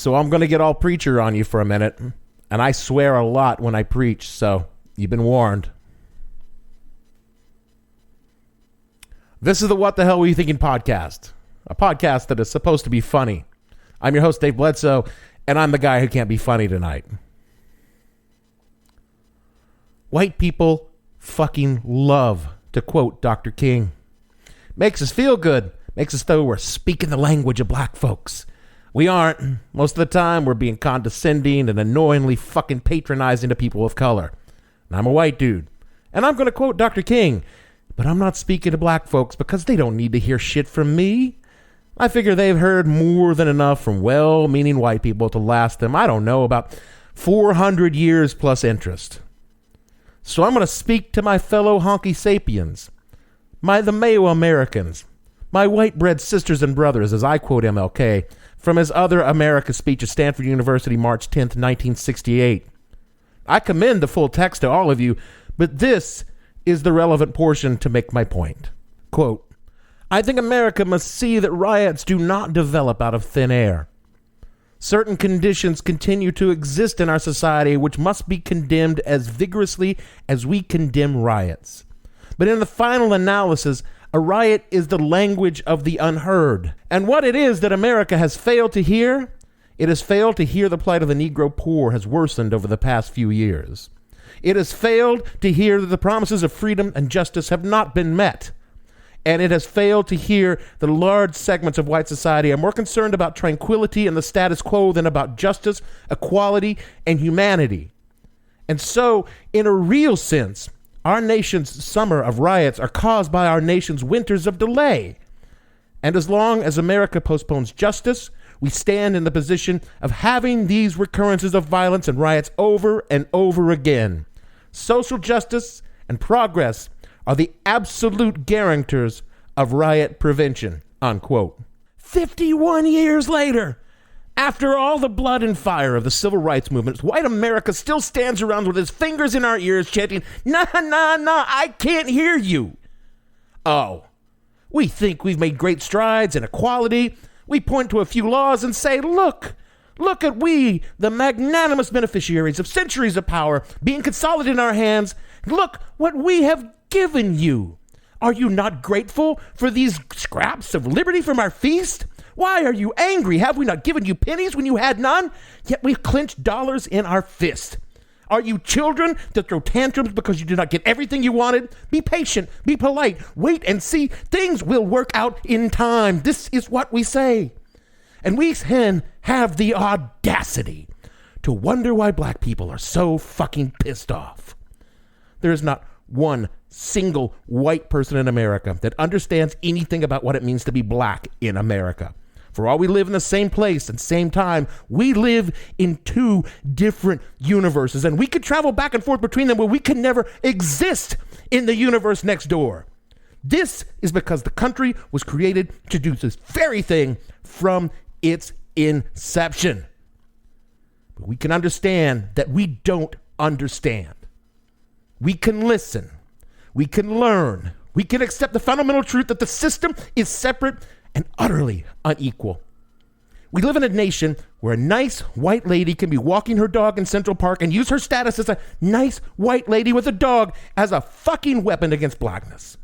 So I'm going to get all preacher on you for a minute. And I swear a lot when I preach, so you've been warned. This is the What the Hell Were You Thinking podcast. A podcast that is supposed to be funny. I'm your host, Dave Bledsoe, and I'm the guy who can't be funny tonight. White people fucking love to quote Dr. King. Makes us feel good. Makes us though we're speaking the language of black folks. We aren't. Most of the time, we're being condescending and annoyingly fucking patronizing to people of color. And I'm a white dude. And I'm going to quote Dr. King. But I'm not speaking to black folks because they don't need to hear shit from me. I figure they've heard more than enough from well-meaning white people to last them, I don't know, about 400 years plus interest. So I'm going to speak to my fellow honky sapiens, the Mayo Americans, my white-bread sisters and brothers, as I quote MLK, from his Other America speech at Stanford University, March 10th, 1968. I commend the full text to all of you, but this is the relevant portion to make my point. Quote, I think America must see that riots do not develop out of thin air. Certain conditions continue to exist in our society which must be condemned as vigorously as we condemn riots. But in the final analysis, a riot is the language of the unheard. And what it is that America has failed to hear, it has failed to hear the plight of the Negro poor has worsened over the past few years. It has failed to hear that the promises of freedom and justice have not been met. And it has failed to hear that large segments of white society are more concerned about tranquility and the status quo than about justice, equality, and humanity. And so, in a real sense, our nation's summer of riots are caused by our nation's winters of delay. And as long as America postpones justice, we stand in the position of having these recurrences of violence and riots over and over again. Social justice and progress are the absolute guarantors of riot prevention, unquote. 51 years later, after all the blood and fire of the civil rights movement, white America still stands around with his fingers in our ears chanting, nah, nah, nah, I can't hear you. Oh, we think we've made great strides in equality. We point to a few laws and say, look at we, the magnanimous beneficiaries of centuries of power being consolidated in our hands. Look what we have given you. Are you not grateful for these scraps of liberty from our feast? Why are you angry? Have we not given you pennies when you had none? Yet we've clenched dollars in our fist. Are you children to throw tantrums because you did not get everything you wanted? Be patient, be polite, wait and see. Things will work out in time. This is what we say. And we then have the audacity to wonder why black people are so fucking pissed off. There is not one single white person in America that understands anything about what it means to be black in America. For all we live in the same place and same time, we live in two different universes, and we could travel back and forth between them, but we can never exist in the universe next door. This is because the country was created to do this very thing from its inception. But we can understand that we don't understand. We can listen. We can learn. We can accept the fundamental truth that the system is separate and utterly unequal. We live in a nation where a nice white lady can be walking her dog in Central Park and use her status as a nice white lady with a dog as a fucking weapon against blackness.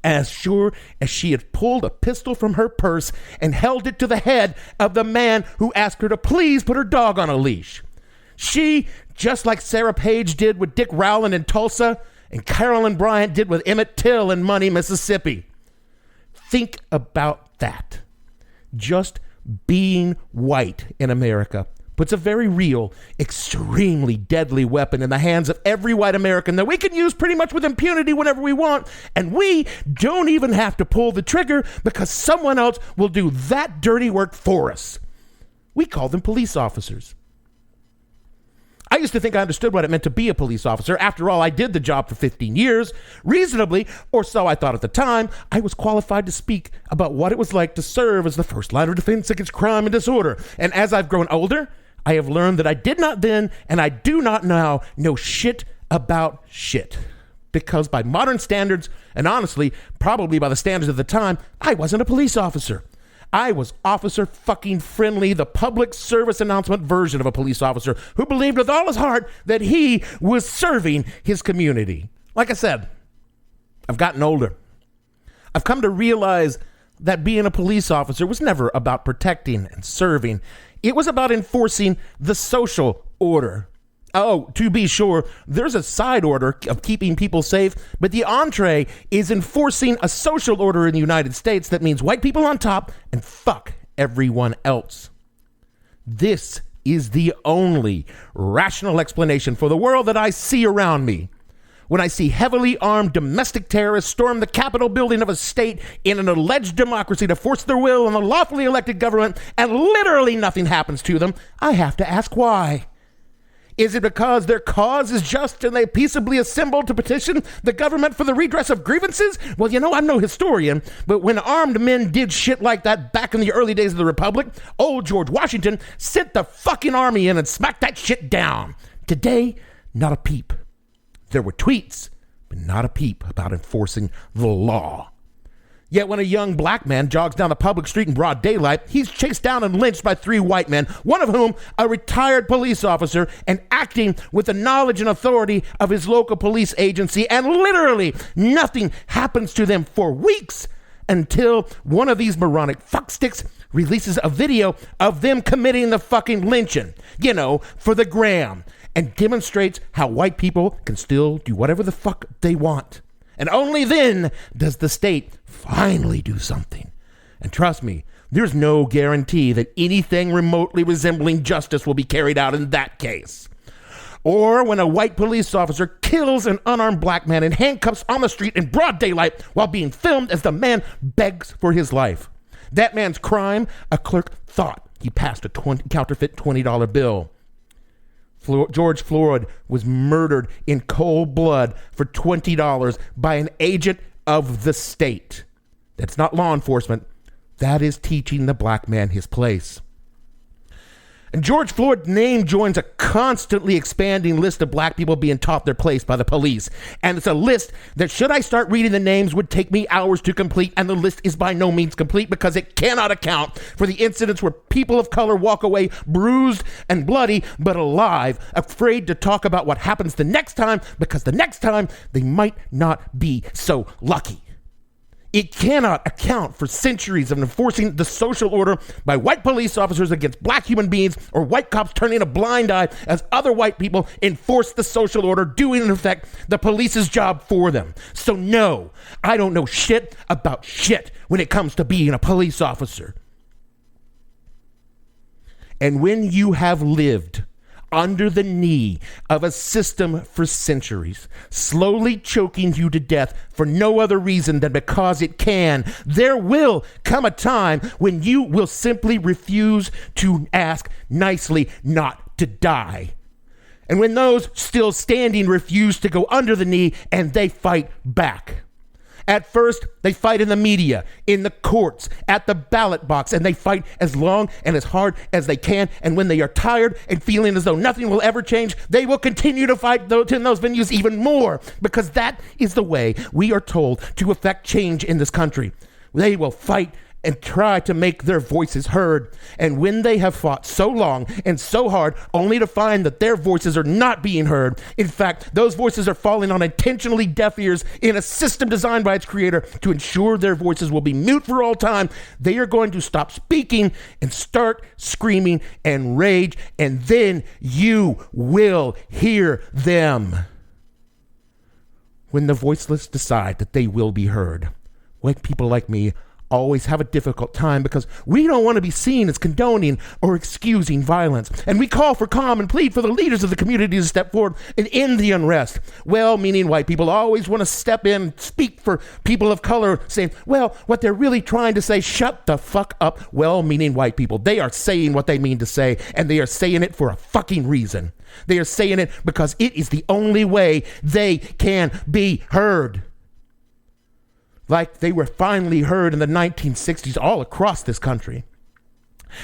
As sure as she had pulled a pistol from her purse and held it to the head of the man who asked her to please put her dog on a leash. She, just like Sarah Page did with Dick Rowland in Tulsa and Carolyn Bryant did with Emmett Till in Money, Mississippi. Think about that. Just being white in America puts a very real, extremely deadly weapon in the hands of every white American that we can use pretty much with impunity whenever we want. And we don't even have to pull the trigger because someone else will do that dirty work for us. We call them police officers. I used to think I understood what it meant to be a police officer. After all, I did the job for 15 years. Reasonably, or so I thought at the time, I was qualified to speak about what it was like to serve as the first line of defense against crime and disorder. And as I've grown older, I have learned that I did not then, and I do not now, know shit about shit. Because by modern standards, and honestly, probably by the standards of the time, I wasn't a police officer. I was officer fucking friendly, the public service announcement version of a police officer who believed with all his heart that he was serving his community. Like I said, I've gotten older. I've come to realize that being a police officer was never about protecting and serving. It was about enforcing the social order. Oh, to be sure, there's a side order of keeping people safe, but the entree is enforcing a social order in the United States that means white people on top and fuck everyone else. This is the only rational explanation for the world that I see around me. When I see heavily armed domestic terrorists storm the Capitol building of a state in an alleged democracy to force their will on the lawfully elected government and literally nothing happens to them, I have to ask why. Is it because their cause is just and they peaceably assembled to petition the government for the redress of grievances? Well, I'm no historian, but when armed men did shit like that back in the early days of the Republic, old George Washington sent the fucking army in and smacked that shit down. Today, not a peep. There were tweets, but not a peep about enforcing the law. Yet when a young black man jogs down the public street in broad daylight, he's chased down and lynched by 3 white men, one of whom a retired police officer and acting with the knowledge and authority of his local police agency, and literally nothing happens to them for weeks until one of these moronic fucksticks releases a video of them committing the fucking lynching, for the gram, and demonstrates how white people can still do whatever the fuck they want. And only then does the state finally do something. And trust me, there's no guarantee that anything remotely resembling justice will be carried out in that case. Or when a white police officer kills an unarmed black man in handcuffs on the street in broad daylight while being filmed as the man begs for his life. That man's crime, a clerk thought he passed a counterfeit $20 bill. George Floyd was murdered in cold blood for $20 by an agent of the state. That's not law enforcement. That is teaching the black man his place. And George Floyd's name joins a constantly expanding list of black people being taught their place by the police. And it's a list that, should I start reading the names, would take me hours to complete. And the list is by no means complete because it cannot account for the incidents where people of color walk away bruised and bloody, but alive, afraid to talk about what happens the next time because the next time they might not be so lucky. It cannot account for centuries of enforcing the social order by white police officers against black human beings, or white cops turning a blind eye as other white people enforce the social order, doing in effect the police's job for them. So no, I don't know shit about shit when it comes to being a police officer. And when you have lived under the knee of a system for centuries, slowly choking you to death for no other reason than because it can, there will come a time when you will simply refuse to ask nicely not to die. And when those still standing refuse to go under the knee, and they fight back. At first, they fight in the media, in the courts, at the ballot box, and they fight as long and as hard as they can. And when they are tired and feeling as though nothing will ever change, they will continue to fight in those venues even more, because that is the way we are told to effect change in this country. They will fight and try to make their voices heard. And when they have fought so long and so hard, only to find that their voices are not being heard, in fact, those voices are falling on intentionally deaf ears in a system designed by its creator to ensure their voices will be mute for all time, they are going to stop speaking and start screaming and rage, and then you will hear them. When the voiceless decide that they will be heard, white people like me always have a difficult time because we don't want to be seen as condoning or excusing violence. And we call for calm and plead for the leaders of the community to step forward and end the unrest. Well-meaning white people always want to step in and speak for people of color, saying, well, what they're really trying to say, shut the fuck up. Well-meaning white people, they are saying what they mean to say, and they are saying it for a fucking reason. They are saying it because it is the only way they can be heard. Like they were finally heard in the 1960s all across this country.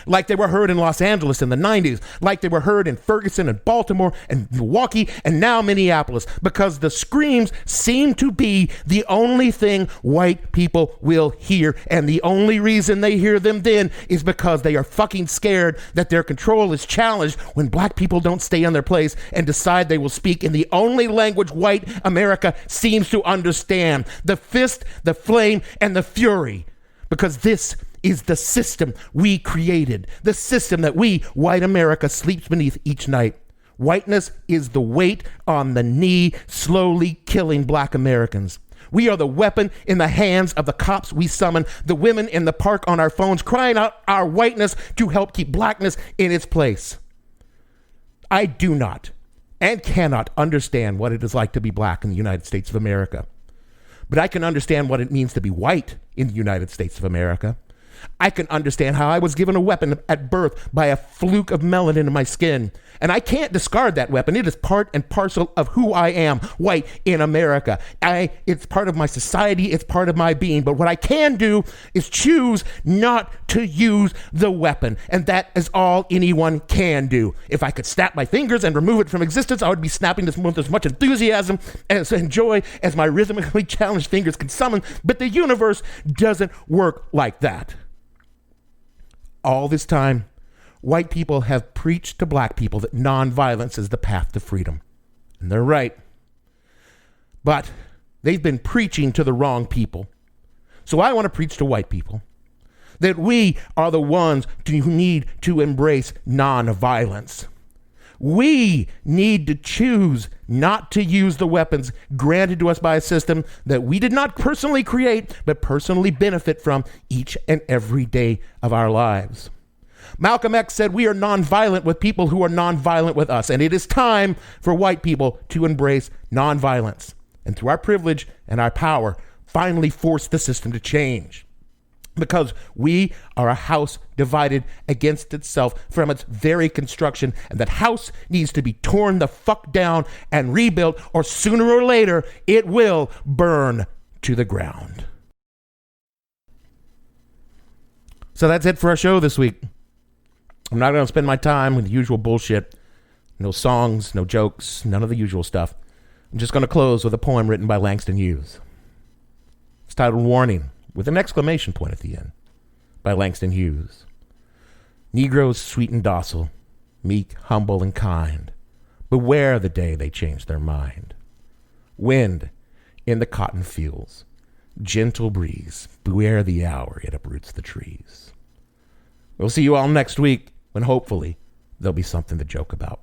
like they were heard in Los Angeles in the 90s, like they were heard in Ferguson and Baltimore and Milwaukee and now Minneapolis, because the screams seem to be the only thing white people will hear. And the only reason they hear them then is because they are fucking scared that their control is challenged when black people don't stay in their place and decide they will speak in the only language white America seems to understand: the fist, the flame, and the fury. Because this is the system we created, the system that we, white America, sleeps beneath each night. Whiteness is the weight on the knee, slowly killing black Americans. We are the weapon in the hands of the cops we summon, the women in the park on our phones crying out our whiteness to help keep blackness in its place. I do not and cannot understand what it is like to be black in the United States of America. But I can understand what it means to be white in the United States of America. I can understand how I was given a weapon at birth by a fluke of melanin in my skin. And I can't discard that weapon. It is part and parcel of who I am, white in America. It's part of my society. It's part of my being. But what I can do is choose not to use the weapon. And that is all anyone can do. If I could snap my fingers and remove it from existence, I would be snapping this with as much enthusiasm and joy as my rhythmically challenged fingers can summon. But the universe doesn't work like that. All this time, white people have preached to black people that nonviolence is the path to freedom. And they're right. But they've been preaching to the wrong people. So I want to preach to white people that we are the ones who need to embrace nonviolence. We need to choose not to use the weapons granted to us by a system that we did not personally create, but personally benefit from each and every day of our lives. Malcom X said we are nonviolent with people who are nonviolent with us, and it is time for white people to embrace nonviolence, and through our privilege and our power, finally force the system to change. Because we are a house divided against itself from its very construction, and that house needs to be torn the fuck down and rebuilt, or sooner or later it will burn to the ground. So that's it for our show this week. I'm not going to spend my time with the usual bullshit. No songs, no jokes, none of the usual stuff. I'm just going to close with a poem written by Langston Hughes. It's titled Warning, with an exclamation point at the end, by Langston Hughes. Negroes sweet and docile, meek, humble, and kind, beware the day they change their mind. Wind in the cotton fields, gentle breeze, beware the hour it uproots the trees. We'll see you all next week, when hopefully there'll be something to joke about.